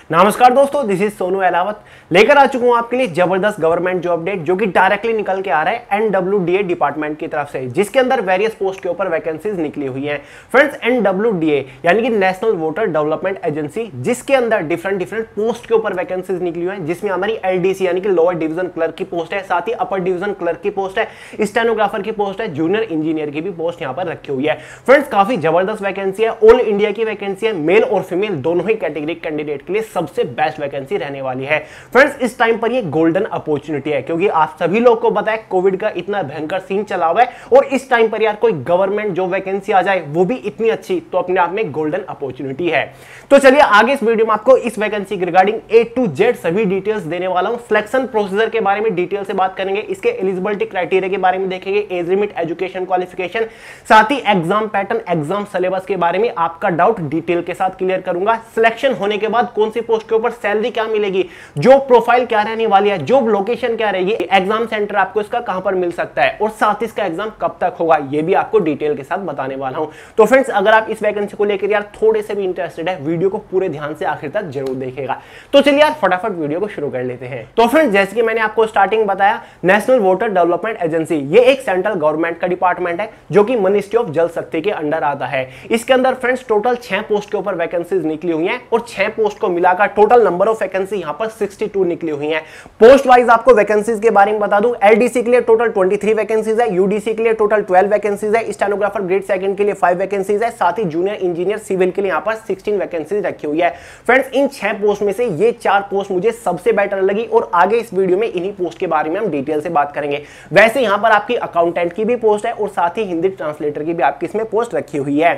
नमस्कार दोस्तों, this is Sonu Ahlawat लेकर आ चुका हूं आपके लिए जबरदस्त गवर्नमेंट जॉब अपडेट जो कि डायरेक्टली निकल के आ रहा है एनडब्ल्यूडीए डिपार्टमेंट की तरफ से, जिसके अंदर वेरियस पोस्ट के ऊपर वैकेंसीज निकली हुई हैं। फ्रेंड्स, एनडब्ल्यूडीए यानी कि नेशनल वोटर डेवलपमेंट एजेंसी, जिसके अंदर डिफरेंट पोस्ट के ऊपर वैकेंसीज निकली हुई हैं, जिसमें हमारी एलडीसी यानी कि लोअर डिवीजन क्लर्क की पोस्ट है, साथ ही अपर डिवीजन क्लर्क की पोस्ट है, स्टेनोग्राफर की पोस्ट है, जूनियर इंजीनियर की भी पोस्ट यहाँ पर रखी हुई है। फ्रेंड्स, काफी जबरदस्त वैकेंसी है, ऑल इंडिया की वैकेंसी है, मेल और फीमेल दोनों ही कैटेगरी कैंडिडेट के लिए सबसे बेस्ट वैकेंसी रहने वाली है। फ्रेंड्स, इस टाइम पर ये गोल्डन अपॉर्चुनिटी है, क्योंकि आप सभी लोग को पता है कोविड का इतना भयंकर सीन चला हुआ है, और इस टाइम पर यार कोई गवर्नमेंट जॉब वैकेंसी आ जाए वो भी इतनी अच्छी, तो अपने आप में गोल्डन अपॉर्चुनिटी है। तो चलिए आगे इस वीडियो में आपको इस वैकेंसी के रिगार्डिंग A to Z सभी डिटेल्स देने वाला हूं। सिलेक्शन प्रोसीजर के बारे में डिटेल से बात करेंगे, इसके एलिजिबिलिटी क्राइटेरिया के बारे में देखेंगे, एज लिमिट, एजुकेशन क्वालिफिकेशन, साथ ही एग्जाम पैटर्न, एग्जाम सिलेबस के बारे में आपका डाउट डिटेल के साथ क्लियर करूंगा। सिलेक्शन होने के बाद कौन सी पोस्ट के ऊपर सैलरी क्या मिलेगी, जॉब प्रोफाइल क्या रहने वाली है, जॉब लोकेशन क्या रहेगी, एग्जाम सेंटर आपको इसका कहां पर मिल सकता है, और साथ ही इसका एग्जाम कब तक होगा, ये भी आपको डिटेल के साथ बताने वाला हूं। तो फ्रेंड्स, अगर आप इस वैकेंसी को लेकर यार थोड़े से भी इंटरेस्टेड है, वीडियो को पूरे ध्यान से आखिर तक जरूर देखिएगा। तो चलिए यार फटाफट वीडियो को शुरू कर लेते हैं। तो फ्रेंड्स, जैसे कि मैंने आपको स्टार्टिंग बताया, नेशनल वोटर डेवलपमेंट एजेंसी ये एक सेंट्रल गवर्नमेंट का डिपार्टमेंट है जो कि मिनिस्ट्री ऑफ जल शक्ति के अंडर आता है। इसके अंदर फ्रेंड्स टोटल 6 पोस्ट के ऊपर वैकेंसीज निकली हुई हैं, और 6 पोस्ट को मिलाकर टोटल नंबर ऑफ वैकेंसी यहां पर 62 निकली हुई हैं। पोस्ट वाइज आपको वैकेंसीज के बारे में बता दूं, एलडीसी के लिए टोटल 23 वैकेंसीज है, यूडीसी के लिए टोटल 12 वैकेंसीज है, स्टेनोग्राफर ग्रेड सेकंड के लिए 5 वैकेंसीज है, साथ ही जूनियर इंजीनियर सिविल के लिए यहां पर 16 वैकेंसीज रखी हुई है। फ्रेंड्स, इन 6 पोस्ट में से ये 4 पोस्ट मुझे सबसे बेटर लगी, और आगे इस वीडियो में इन्हीं पोस्ट के बारे में हम डिटेल से बात करेंगे। वैसे यहां पर आपकी अकाउंटेंट की भी पोस्ट है, और साथ ही हिंदी ट्रांसलेटर की भी आपकी इसमें पोस्ट रखी हुई है।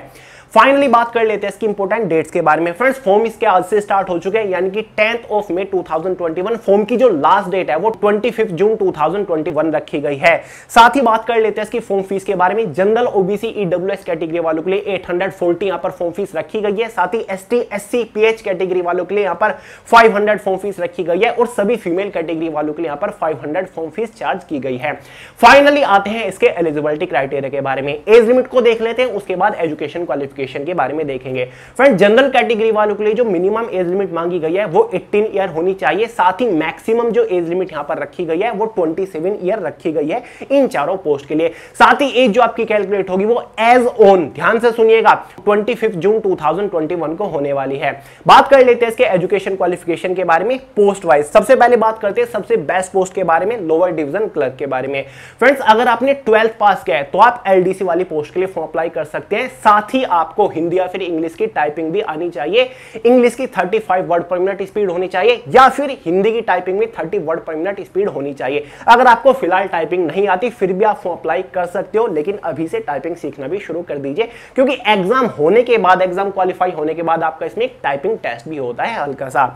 फाइनली बात कर लेते हैं इसकी इंपॉर्टेंट डेट्स के बारे में। फ्रेंड्स, फॉर्म इसके आज से स्टार्ट हो चुके हैं, यानी कि 10 मई 2021। फॉर्म की जो लास्ट डेट है वो 25 जून 2021 रखी गई है। साथ ही बात कर लेते हैं इसकी फॉर्म फीस के बारे में। जनरल, ओबीसी, ईडब्ल्यूएस कैटेगरी वालों के लिए 840 यहां पर फॉर्म फीस रखी गई है। साथ ही एसटी, एससी, पीएच कैटेगरी वालों के लिए यहां पर 500 फॉर्म फीस रखी गई है, और सभी फीमेल कैटेगरी वालों के लिए यहां पर 500 फॉर्म फीस चार्ज की गई है। फाइनली आते हैं इसके एलिजिबिलिटी क्राइटेरिया के बारे में। एज लिमिट को देख लेते हैं, उसके बाद एजुकेशन क्वालिफिकेशन के बारे में देखेंगे। फ्रेंड, जनरल कैटेगरी वालों के लिए जो मिनिमम एज लिमिट मांगी गई है वो 18 ईयर होनी चाहिए। साथ ही मैक्सिमम जो एज लिमिट यहां पर रखी गई है वो 27 ईयर रखी गई है इन चारों पोस्ट के लिए। साथ ही एज जो आपकी कैलकुलेट होगी वो एज ऑन, ध्यान से सुनिएगा, 25 जून 2021 को होने वाली है। बात कर लेते हैं इसके एजुकेशन क्वालिफिकेशन के बारे में पोस्ट वाइज। सबसे पहले बात करते हैं सबसे बेस्ट पोस्ट के बारे में, लोअर डिवीजन क्लर्क के बारे में। फ्रेंड्स, अगर आपने 12th पास किया है तो आप एलडीसी वाली पोस्ट के लिए फॉर्म अप्लाई कर सकते हैं। साथ ही आपको हिंदी या फिर इंग्लिश की टाइपिंग भी आनी चाहिए। इंग्लिश की 35 वर्ड पर मिनट स्पीड होनी चाहिए, या फिर हिंदी की टाइपिंग में 30 वर्ड पर मिनट स्पीड होनी चाहिए। अगर आपको फिलहाल टाइपिंग नहीं आती फिर भी आप फॉर्म अप्लाई कर सकते हो, लेकिन अभी से टाइपिंग सीखना भी शुरू कर दीजिए, क्योंकि एग्जाम होने के बाद, एग्जाम क्वालिफाई होने के बाद आपका इसमें एक टाइपिंग टेस्ट भी होता है हल्का सा।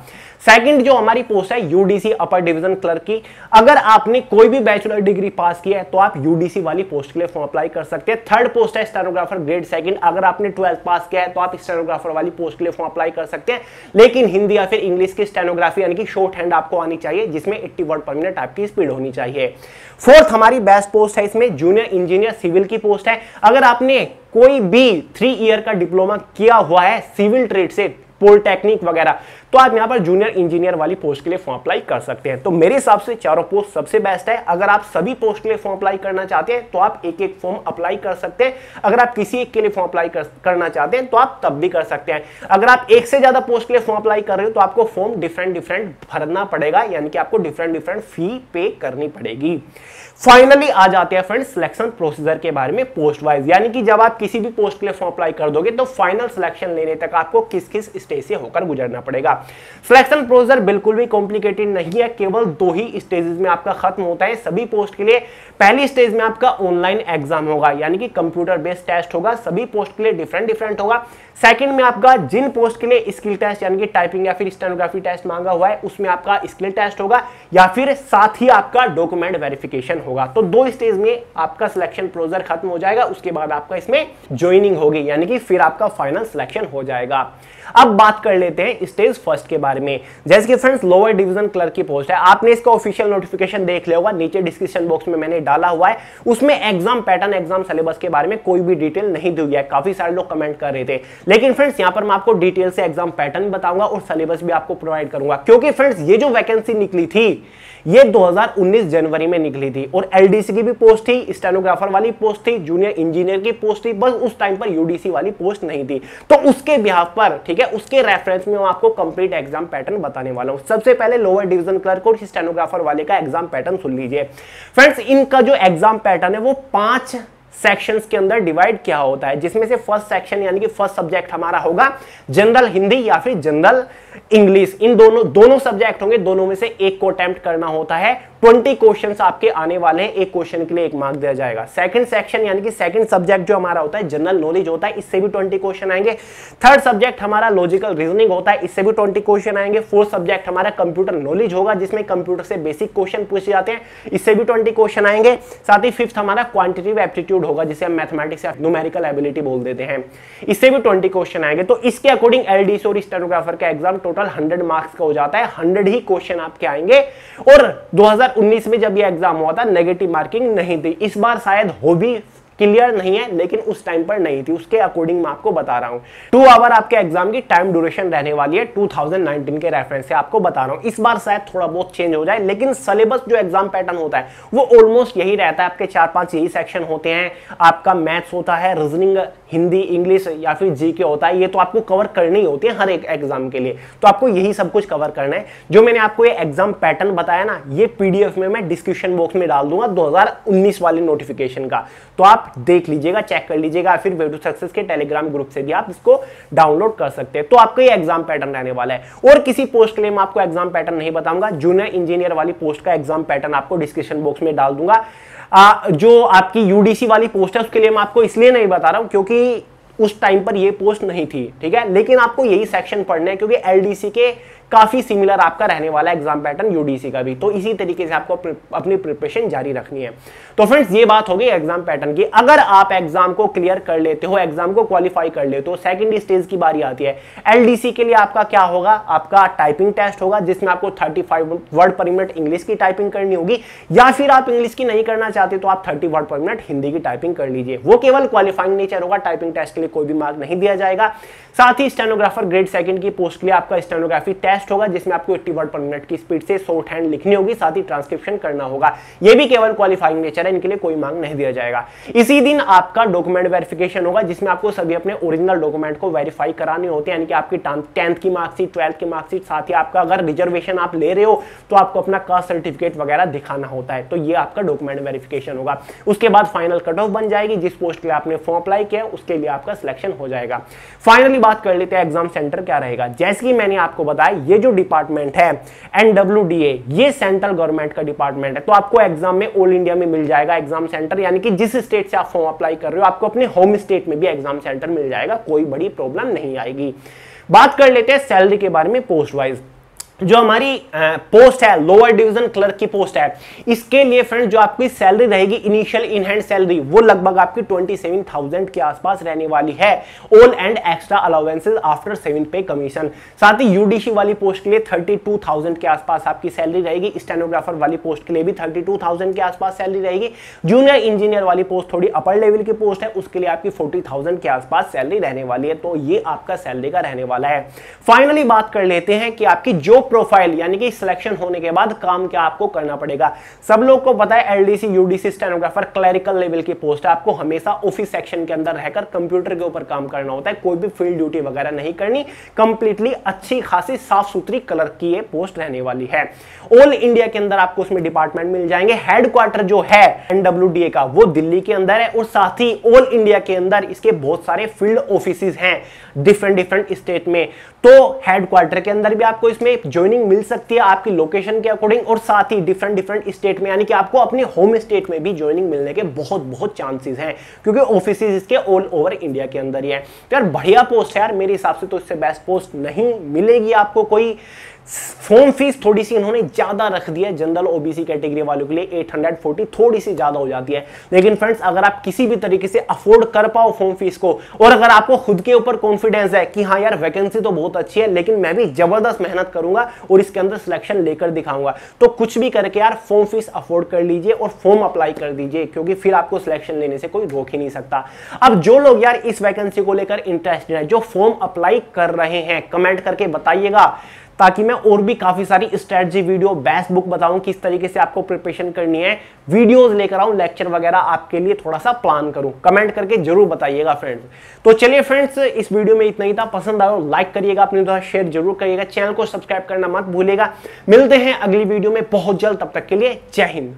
सेकंड जो हमारी पोस्ट है यूडीसी अपर डिवीजन क्लर्क की, अगर आपने कोई भी बैचलर डिग्री पास किया है तो आप यूडीसी वाली पोस्ट के लिए फॉर्म अप्लाई कर सकते हैं। थर्ड पोस्ट है स्टेनोग्राफर ग्रेड सेकंड, अगर आपने 12th पास किया है तो आप स्टेनोग्राफर वाली पोस्ट के लिए फॉर्म अप्लाई कर सकते हैं, लेकिन हिंदी या फिर इंग्लिश की स्टेनोग्राफी यानी कि शॉर्ट हैंड आपको आनी चाहिए, जिसमें 80 वर्ड पर मिनट आपकी स्पीड होनी चाहिए। फोर्थ हमारी बेस्ट पोस्ट है इसमें जूनियर इंजीनियर सिविल की पोस्ट है। अगर आपने कोई भी 3 ईयर का डिप्लोमा किया हुआ है सिविल ट्रेड से, पॉलिटेक्निक वगैरह, तो आप यहां पर जूनियर इंजीनियर वाली पोस्ट के लिए फॉर्म अप्लाई कर सकते हैं। तो मेरे हिसाब से चारों पोस्ट सबसे बेस्ट है। अगर आप सभी पोस्ट के लिए फॉर्म अप्लाई करना चाहते हैं तो आप एक एक फॉर्म अप्लाई कर सकते हैं। अगर आप किसी एक के लिए फॉर्म अप्लाई करना चाहते हैं तो आप तब भी कर सकते हैं। अगर आप एक से ज्यादा पोस्ट के लिए फॉर्म अप्लाई कर रहे हो तो आपको फॉर्म डिफरेंट भरना पड़ेगा, यानी कि आपको डिफरेंट फी पे करनी पड़ेगी। फाइनली आ जाते हैं फ्रेंड्स सिलेक्शन प्रोसीजर के बारे में पोस्ट वाइज, यानी कि जब आप किसी भी पोस्ट के लिए फॉर्म अप्लाई कर दोगे तो फाइनल सिलेक्शन लेने तक आपको किस किस स्टेज से होकर गुजरना पड़ेगा। सिलेक्शन प्रोसीजर बिल्कुल भी कॉम्प्लिकेटेड नहीं है, केवल 2 ही स्टेजेस में आपका खत्म होता है सभी पोस्ट के लिए। पहली स्टेज में आपका ऑनलाइन एग्जाम होगा, यानी कि कंप्यूटर बेस्ड टेस्ट होगा, सभी पोस्ट के लिए डिफरेंट होगा। सेकंड में आपका जिन पोस्ट के लिए स्किल टेस्ट यानी कि टाइपिंग या फिर स्टेनोग्राफी टेस्ट मांगा हुआ है उसमें आपका स्किल टेस्ट होगा, या फिर साथ ही आपका डॉक्यूमेंट वेरिफिकेशन होगा। तो 2 स्टेज में आपका सिलेक्शन प्रोसीजर खत्म हो जाएगा, उसके बाद आपका इसमें ज्वाइनिंग होगी, यानी कि फिर आपका फाइनल सिलेक्शन हो जाएगा। अब बात कर लेते हैं स्टेज फर्स्ट के बारे में। जैसे कि फ्रेंड्स लोअर डिवीजन क्लर्क की पोस्ट है, आपने इसका ऑफिशियल नोटिफिकेशन देख लिया होगा, नीचे डिस्क्रिप्शन बॉक्स में मैंने डाला हुआ है। उसमें एग्जाम पैटर्न, एग्जाम सिलेबस के बारे में कोई भी डिटेल नहीं दी गई है। काफी सारे लोग कमेंट कर रहे थे, लेकिन फ्रेंड्स यहां पर मैं आपको डिटेल से एग्जाम पैटर्न बताऊंगा और सिलेबस भी आपको प्रोवाइड करूंगा, क्योंकि फ्रेंड्स ये जो वैकेंसी निकली थी ये 2019 जनवरी में निकली थी और एलडीसी की भी पोस्ट थी, स्टेनोग्राफर वाली पोस्ट थी, जूनियर इंजीनियर की पोस्ट थी, बस उस टाइम पर यूडीसी वाली पोस्ट नहीं थी। तो उसके बिहाफ पर, ठीक है, उसके रेफरेंस में मैं आपको कंप्लीट एग्जाम पैटर्न बताने वाला हूं। सबसे पहले लोअर डिवीजन क्लर्क और स्टेनोग्राफर वाले का एग्जाम पैटर्न सुन लीजिए। फ्रेंड्स इनका जो एग्जाम पैटर्न है वो 5 सेक्शंस के अंदर डिवाइड किया होता है, जिसमें से फर्स्ट सेक्शन यानी कि फर्स्ट सब्जेक्ट हमारा होगा जनरल हिंदी या फिर जनरल इंग्लिश। इन दोनों सब्जेक्ट होंगे, दोनों में से एक को अटेम्प्ट करना होता है। 20 क्वेश्चंस आपके आने वाले हैं, एक क्वेश्चन के लिए 1 मार्क दिया जाएगा। सेकंड सेक्शन यानी कि सेकंड सब्जेक्ट जो हमारा होता है जनरल नॉलेज होता है, इससे भी 20 क्वेश्चन आएंगे। थर्ड सब्जेक्ट हमारा लॉजिकल रीजनिंग होता है, इससे भी 20 क्वेश्चन आएंगे। फोर्थ सब्जेक्ट हमारा कंप्यूटर नॉलेज होगा, जिसमें कंप्यूटर से बेसिक क्वेश्चन पूछे जाते हैं, इससे भी 20 क्वेश्चन आएंगे। साथ ही फिफ्थ हमारा क्वांटिटेटिव एप्टीट्यूड होगा, जिसे हम मैथमेटिक्स या न्यूमेरिकल एबिलिटी बोल देते हैं, इससे भी 20 क्वेश्चन आएंगे। तो इसके अकॉर्डिंग एलडीसी और स्टेनोग्राफर का एग्जाम टोटल 100 मार्क्स का हो जाता है। 100 ही क्वेश्चन आपके आएंगे। और 2019 में जब ये एग्जाम हुआ था नेगेटिव मार्किंग नहीं थी, इस बार शायद हो भी, क्लियर नहीं है, लेकिन उस टाइम पर नहीं थी, उसके अकॉर्डिंग मैं आपको बता रहा हूं। 2 आवर आपके एग्जाम की टाइम ड्यूरेशन रहने वाली है, 2019 के रेफरेंस से आपको बता रहा हूं। इस बार शायद थोड़ा बहुत चेंज हो जाए, लेकिन सिलेबस जो एग्जाम पैटर्न होता है वो ऑलमोस्ट यही रहता है। आपके 4-5 यही सेक्शन होते हैं, आपका मैथ्स होता है, रीजनिंग, हिंदी, इंग्लिश या फिर जीके होता है। ये तो आपको कवर करनी होती है हर एक एग्जाम के लिए, तो आपको यही सब कुछ कवर करना है। जो मैंने आपको ये एग्जाम पैटर्न बताया ना, ये पीडीएफ में मैं डिस्क्रिप्शन बॉक्स में डाल दूंगा 2019 वाले नोटिफिकेशन का, तो आप देख लीजिएगा, चेक कर लीजिएगा। फिर वे टू सक्सेस के टेलीग्राम ग्रुप से भी आप इसको डाउनलोड कर सकते हैं। तो आपका ये एग्जाम पैटर्न रहने वाला है। और किसी पोस्ट के लिए मैं आपको एग्जाम पैटर्न नहीं बताऊंगा, जूनियर इंजीनियर वाली पोस्ट का एग्जाम पैटर्न आपको डिस्क्रिप्शन बॉक्स में डाल दूंगा। जो आपकी यूडीसी वाली पोस्ट है उसके लिए मैं आपको इसलिए नहीं बता रहा हूं क्योंकि उस टाइम पर ये पोस्ट नहीं थी, ठीक है, लेकिन आपको यही सेक्शन पढ़ने हैं क्योंकि एलडीसी के काफी सिमिलर आपका रहने वाला एग्जाम पैटर्न यूडीसी का भी। तो इसी तरीके से आपको अपनी प्रिपरेशन जारी रखनी है। तो फ्रेंड्स ये बात हो गई एग्जाम पैटर्न की। अगर आप एग्जाम को क्लियर कर लेते हो, एग्जाम को क्वालिफाई कर लेते हो, सेकंड स्टेज की बारी आती है। एलडीसी के लिए आपका क्या होगा, आपका टाइपिंग टेस्ट होगा, जिसमें आपको 35 वर्ड पर मिनट इंग्लिश की टाइपिंग करनी होगी, या फिर आप इंग्लिश की नहीं करना चाहते तो आप 30 वर्ड पर मिनट हिंदी की टाइपिंग कर लीजिए। वो केवल क्वालिफाइंग नेचर होगा, टाइपिंग टेस्ट के लिए कोई भी मार्क नहीं दिया जाएगा। साथ ही स्टेनोग्राफर ग्रेड 2 की पोस्ट के लिए आपका स्टेनोग्राफी टेस्ट होगा, जिसमें आपको 80 वर्ड पर मिनट की स्पीड से शॉर्ट हैंड लिखनी होगी, साथ ही ट्रांसक्रिप्शन करना होगा। ये भी केवल क्वालिफाइंग नेचर है, इनके लिए कोई मार्क नहीं दिया जाएगा। इसी दिन आपका डॉक्यूमेंट वेरिफिकेशन होगा, जिसमें आपको सभी अपने ओरिजिनल डॉक्यूमेंट को वेरीफाई कराने होते हैं, यानी कि आपकी 10th की मार्कशीट, 12th की मार्कशीट, साथ ही आपका अगर रिजर्वेशन आप ले रहे हो तो आपको अपना कास्ट सर्टिफिकेट वगैरह दिखाना होता है। तो ये आपका डॉक्यूमेंट वेरिफिकेशन होगा। उसके बाद फाइनल कट ऑफ बन जाएगी, जिस पोस्ट के लिए आपने फॉर्म अप्लाई किया उसके लिए आपका सिलेक्शन हो जाएगा। फाइनली बात कर लेते हैं एग्जाम सेंटर क्या रहेगा। जैसे कि मैंने आपको बताया, ये जो डिपार्टमेंट है NWDA, ये सेंट्रल गवर्नमेंट का डिपार्टमेंट है, तो आपको एग्जाम में ऑल इंडिया में मिल जाएगा एग्जाम सेंटर, यानी कि जिस स्टेट से आप फॉर्म अप्लाई कर रहे हो आपको अपने होम स्टेट में भी एग्जाम सेंटर मिल जाएगा, कोई बड़ी प्रॉब्लम नहीं आएगी। बात कर लेते हैं सैलरी के बारे में पोस्ट वाइज। जो हमारी पोस्ट है लोअर डिवीजन क्लर्क की पोस्ट है, इसके लिए फ्रेंड जो आपकी सैलरी रहेगी, इनिशियल इन हैंड सैलरी, वो लगभग आपकी 27,000 के आसपास रहने वाली है, all and extra allowances after 7 पे कमीशन। साथ ही यूडीसी वाली पोस्ट के लिए 32,000 के आसपास आपकी सैलरी रहेगी। स्टेनोग्राफर वाली पोस्ट के लिए भी 32,000 के आसपास सैलरी रहेगी। जूनियर इंजीनियर वाली पोस्ट थोड़ी अपर लेवल की पोस्ट है, उसके लिए आपकी 40,000 के आसपास सैलरी रहने वाली है। तो ये आपका सैलरी का रहने वाला है। फाइनली बात कर लेते हैं कि आपकी जो प्रोफाइल यानी कि सिलेक्शन होने के बाद काम क्या आपको करना पड़ेगा। सब लोग को पता है LDC, UDC, stenographer clerical level की पोस्ट है, आपको हमेशा ऑफिस सेक्शन के अंदर रहकर कंप्यूटर के ऊपर काम करना होता है, कोई भी फील्ड ड्यूटी वगैरह नहीं करनी, कंप्लीटली अच्छी खासी साफ सुथरी क्लर्क की ये पोस्ट रहने वाली है। ऑल इंडिया के अंदर आपको उसमें डिपार्टमेंट मिल जाएंगे। हेडक्वार्टर जो है एनडब्ल्यूडीए का वो दिल्ली के अंदर है, और साथ ही ऑल इंडिया के अंदर इसके बहुत सारे फील्ड ऑफिसेज हैं डिफरेंट स्टेट में। तो हेडक्वार्टर के अंदर भी आपको इसमें ज्वाइनिंग मिल सकती है आपकी लोकेशन के अकॉर्डिंग, और साथ ही डिफरेंट स्टेट में, यानी कि आपको अपने होम स्टेट में भी ज्वाइनिंग मिलने के बहुत चांसेस हैं, क्योंकि ऑफिसेज इसके ऑल ओवर इंडिया के अंदर ही है। तो यार बढ़िया पोस्ट है यार, मेरे हिसाब से तो इससे बेस्ट पोस्ट नहीं मिलेगी आपको कोई। फॉर्म फीस थोड़ी सी इन्होंने ज्यादा रख दी है जनरल ओबीसी कैटेगरी वालों के लिए, 840 थोड़ी सी ज्यादा हो जाती है। लेकिन फ्रेंड्स अगर आप किसी भी तरीके से अफोर्ड कर पाओ फॉर्म फीस को, और अगर आपको खुद के ऊपर कॉन्फिडेंस है कि हाँ यार वैकेंसी तो बहुत अच्छी है लेकिन मैं भी जबरदस्त मेहनत करूंगा और इसके अंदर सिलेक्शन लेकर दिखाऊंगा, तो कुछ भी करके यार फॉर्म फीस अफोर्ड कर लीजिए और फॉर्म अप्लाई कर दीजिए, क्योंकि फिर आपको सिलेक्शन लेने से कोई रोक ही नहीं सकता। अब जो लोग यार इस वैकेंसी को लेकर इंटरेस्टेड है, जो फॉर्म अप्लाई कर रहे हैं, कमेंट करके बताइएगा, ताकि मैं और भी काफी सारी स्ट्रेटजी वीडियो, बेस्ट बुक बताऊं किस तरीके से आपको प्रिपरेशन करनी है, वीडियोस लेकर आऊं, लेक्चर वगैरह आपके लिए थोड़ा सा प्लान करूं। कमेंट करके जरूर बताइएगा फ्रेंड्स। तो चलिए फ्रेंड्स, इस वीडियो में इतना ही था। पसंद आया लाइक करिएगा, अपने दोस्त शेयर जरूर करिएगा, चैनल को सब्सक्राइब करना मत भूलिएगा। मिलते हैं अगली वीडियो में बहुत जल्द, तब तक के लिए जय हिंद।